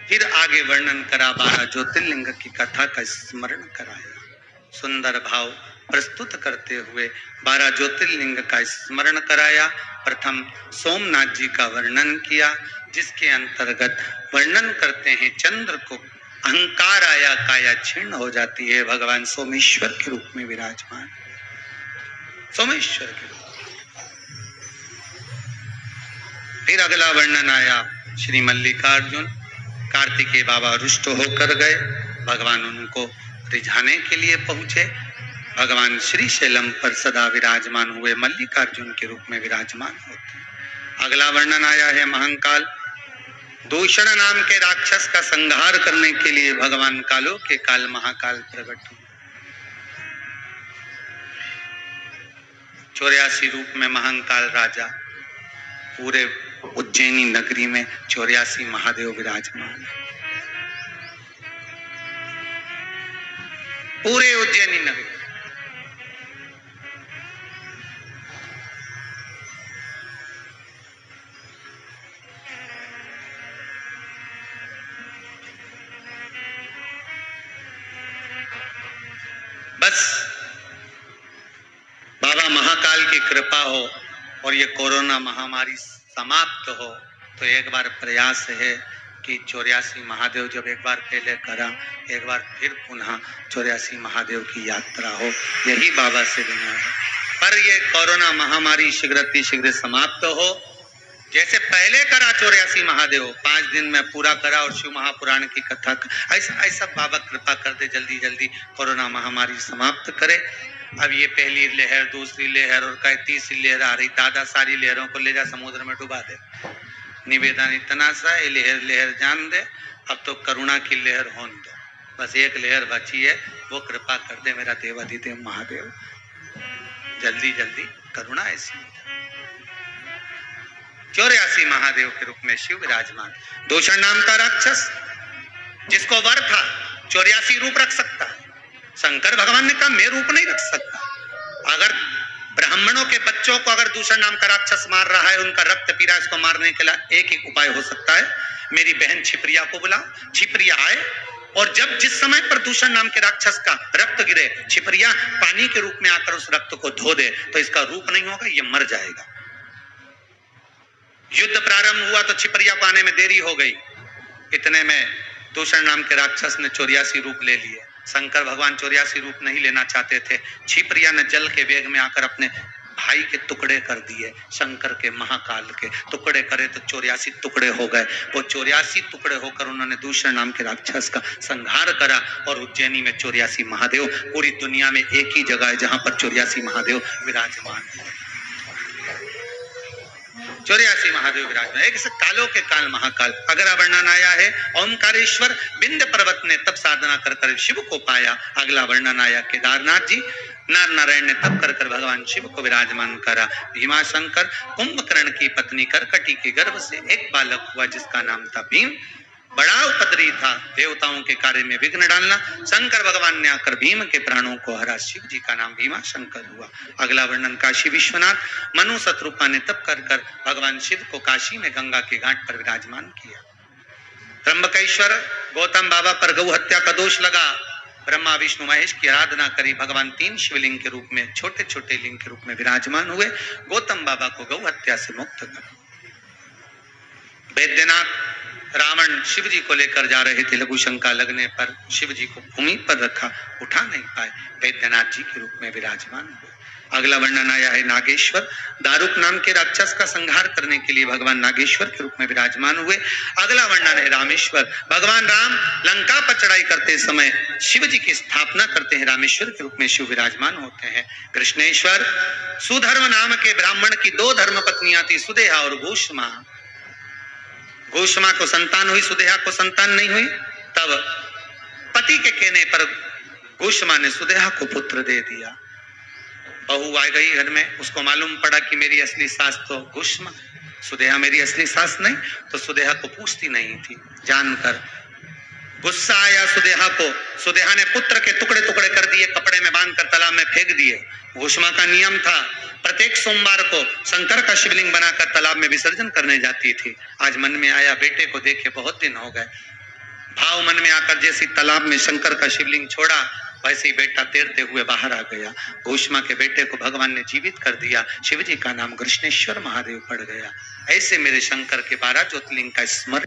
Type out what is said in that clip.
फिर आगे वर्णन करा 12 ज्योतिर्लिंग की कथा का स्मरण कराया। सुंदर भाव प्रस्तुत करते हुए 12 ज्योतिर्लिंग का स्मरण कराया। प्रथम सोमनाथ जी का वर्णन किया, जिसके अंतर्गत वर्णन करते हैं चंद्र को अहंकार आया, काया छीर्ण हो जाती है, भगवान सोमेश्वर के रूप में विराजमान, सोमेश्वर के रूप। फिर अगला वर्णन आया श्री मल्लिकार्जुन, कार्तिकेय बाबा रुष्ट होकर गए, भगवान उनको रिझाने के लिए पहुंचे, भगवान श्री शैलम पर सदा विराजमान हुए, मल्लिकार्जुन के रूप में विराजमान होते। अगला वर्णन आया है महाकाल, दूषण नाम के राक्षस का संहार करने के लिए भगवान कालों के काल महाकाल प्रकट हुए। 84 रूप में महाकाल राजा, पूरे उज्जैनी नगरी में 84 महादेव विराजमान, पूरे उज्जैनी नगरी। बस बाबा महाकाल की कृपा हो और ये कोरोना महामारी समाप्त हो, तो एक बार प्रयास है कि 84 महादेव जब एक बार पहले करा, एक बार फिर पुनः 84 महादेव की यात्रा हो, यही बाबा से विनय है। पर ये कोरोना महामारी शीघ्र समाप्त हो, जैसे पहले करा 84 महादेव 5 दिन में पूरा करा और शिव महापुराण की कथा, ऐसा बाबा कृपा कर दे, जल्दी जल्दी कोरोना महामारी समाप्त करे। अब ये पहली लहर, दूसरी लहर और कई तीसरी लहर आ रही, दादा सारी लहरों को ले जा समुद्र में डुबा दे। निवेदन इतना सा, ये लहर लहर जान दे, अब तो करुणा की लहर होने दो, बस एक लहर बची है, वो कृपा कर दे मेरा देवाधिदेव महादेव, जल्दी जल्दी करुणा ऐसी। 84 महादेव के रूप में शिव विराजमान। दूषण नाम का राक्षस, जिसको वर था 84 रूप रख सकता, शंकर भगवान ने कहा मैं रूप नहीं रख सकता। अगर ब्राह्मणों के बच्चों को अगर दूषण नाम का राक्षस मार रहा है, उनका रक्त पी रहा है, इसको मारने के लिए एक ही उपाय हो सकता है, मेरी बहन छिप्रिया को बुलाओ, छिप्रिया आए और जब जिस समय पर दूषण नाम के राक्षस का रक्त गिरे, छिप्रिया पानी के रूप में आकर उस रक्त को धो दे, तो इसका रूप नहीं होगा, ये मर जाएगा। युद्ध प्रारंभ हुआ तो छिपरिया को आने में देरी हो गई, इतने में दूषण नाम के राक्षस ने 84 रूप ले लिए। शंकर भगवान 84 रूप नहीं लेना चाहते थे, छिपरिया ने जल के वेग में आकर अपने भाई के टुकड़े कर दिए, शंकर के महाकाल के टुकड़े करे तो 84 टुकड़े हो गए। वो 84 टुकड़े होकर उन्होंने दूषण नाम के राक्षस का संहार करा और उज्जैनी में 84 महादेव, पूरी दुनिया में एक ही जगह है जहां पर 84 महादेव विराजमान है। 84 महादेव विराजमान, एक कालों के काल महाकाल। अगला वर्णन आया है ओमकारेश्वर, विंध्य पर्वत ने तब साधना कर कर शिव को पाया। अगला वर्णन आया केदारनाथ जी, नर नारायण ने तब कर कर भगवान शिव को विराजमान करा। भीमाशंकर, कुंभकर्ण की पत्नी करकटी के गर्भ से एक बालक हुआ जिसका नाम था भीम, बड़ा उपद्रवी था, देवताओं के कार्य में विघ्न डालना। शंकर भगवान ने आकर भीम के प्राणों को हरा, शिव जी का नाम भीमा शंकर हुआ। अगला वर्णन काशी विश्वनाथ, मनु शत्रुपा ने तप कर कर भगवान शिव को काशी में गंगा के घाट पर विराजमान किया। त्र्यंबकेश्वर, गौतम बाबा पर गौ हत्या का दोष लगा, ब्रह्मा विष्णु महेश की आराधना करी, भगवान 3 शिवलिंग के रूप में, छोटे छोटे लिंग के रूप में विराजमान हुए, गौतम बाबा को गौ हत्या से मुक्त कर। वैद्यनाथ, रावण शिव जी को लेकर जा रहे थे, लघु शंका लगने पर शिव जी को भूमि पर रखा, उठा नहीं पाए, वैद्यनाथ जी के रूप में विराजमान हुए। अगला वर्णन आया है नागेश्वर, दारुक नाम के राक्षस का संहार करने के लिए भगवान नागेश्वर के रूप में विराजमान हुए। अगला वर्णन है रामेश्वर, भगवान राम लंका पर चढ़ाई करते समय शिव जी की स्थापना करते हैं, रामेश्वर के रूप में शिव विराजमान होते हैं। कृष्णेश्वर, सुधर्म नाम के ब्राह्मण की 2 धर्म पत्नियां थी, सुदेहा और घोषमा। घोषमा को संतान हुई, सुदेहा को संतान नहीं हुई, तब पति के कहने पर घोषमा ने सुदेहा को पुत्र दे दिया। बहू आ गई घर में, उसको मालूम पड़ा कि मेरी असली सास तो घोषमा, सुदेहा मेरी असली सास नहीं, तो सुदेहा को पूछती नहीं थी। जानकर गुस्सा आया सुदेहा को, सुदेहा ने पुत्र के टुकड़े टुकड़े कर दिए, कपड़े में बांधकर तालाब में फेंक दिए। घोषमा का नियम था प्रत्येक सोमवार को शंकर का शिवलिंग बनाकर तालाब में विसर्जन करने जाती थी। आज मन में आया बेटे को देखे बहुत दिन हो गए, भाव मन में आकर जैसी तालाब में शंकर का शिवलिंग छोड़ा, वैसे ही बेटा तैरते हुए बाहर आ गया। घोषमा के बेटे को भगवान ने जीवित कर दिया। शिव जी का नाम कृष्णेश्वर महादेव पड़ गया। ऐसे मेरे शंकर के 12 ज्योतिर्लिंग का स्मरण